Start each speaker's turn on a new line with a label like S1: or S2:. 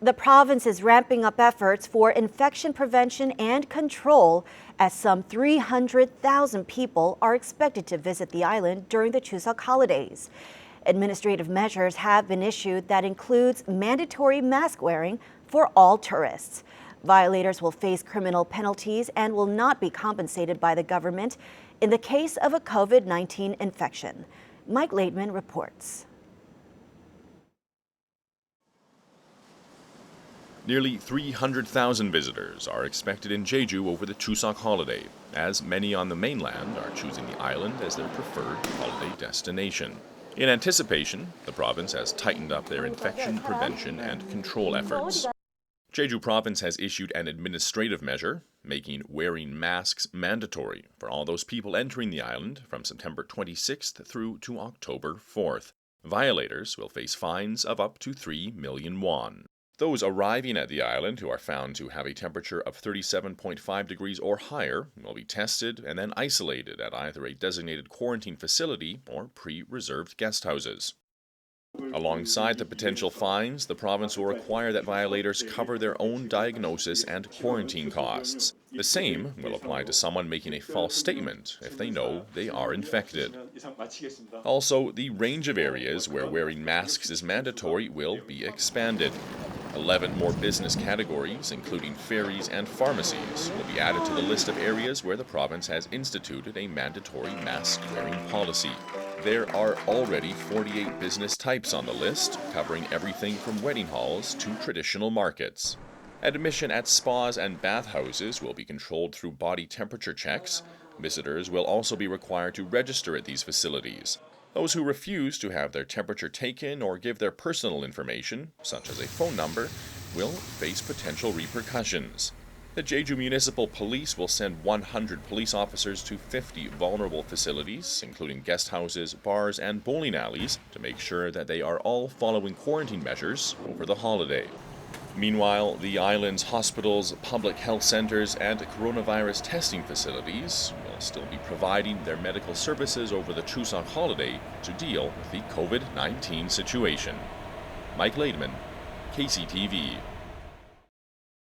S1: The province is ramping up efforts for infection prevention and control as some 300,000 people are expected to visit the island during the Chuseok holidays. Administrative measures have been issued that includes mandatory mask wearing for all tourists. Violators will face criminal penalties and will not be compensated by the government in the case of a COVID-19 infection. Mike Laidman reports.
S2: Nearly 300,000 visitors are expected in Jeju over the Chuseok holiday, as many on the mainland are choosing the island as their preferred holiday destination. In anticipation, the province has tightened up their infection prevention and control efforts. Jeju province has issued an administrative measure, making wearing masks mandatory for all those people entering the island from September 26th through to October 4th. Violators will face fines of up to 3 million won. Those arriving at the island who are found to have a temperature of 37.5 degrees or higher will be tested and then isolated at either a designated quarantine facility or pre-reserved guest houses. Alongside the potential fines, the province will require that violators cover their own diagnosis and quarantine costs. The same will apply to someone making a false statement if they know they are infected. Also, the range of areas where wearing masks is mandatory will be expanded. 11 more business categories, including ferries and pharmacies, will be added to the list of areas where the province has instituted a mandatory mask-wearing policy. There are already 48 business types on the list, covering everything from wedding halls to traditional markets. Admission at spas and bathhouses will be controlled through body temperature checks. Visitors will also be required to register at these facilities. Those who refuse to have their temperature taken or give their personal information, such as a phone number, will face potential repercussions. The Jeju Municipal Police will send 100 police officers to 50 vulnerable facilities, including guest houses, bars, and bowling alleys, to make sure that they are all following quarantine measures over the holiday. Meanwhile, the island's hospitals, public health centers, and coronavirus testing facilities will still be providing their medical services over the Chuseok holiday to deal with the COVID-19 situation. Mike Laidman, KCTV.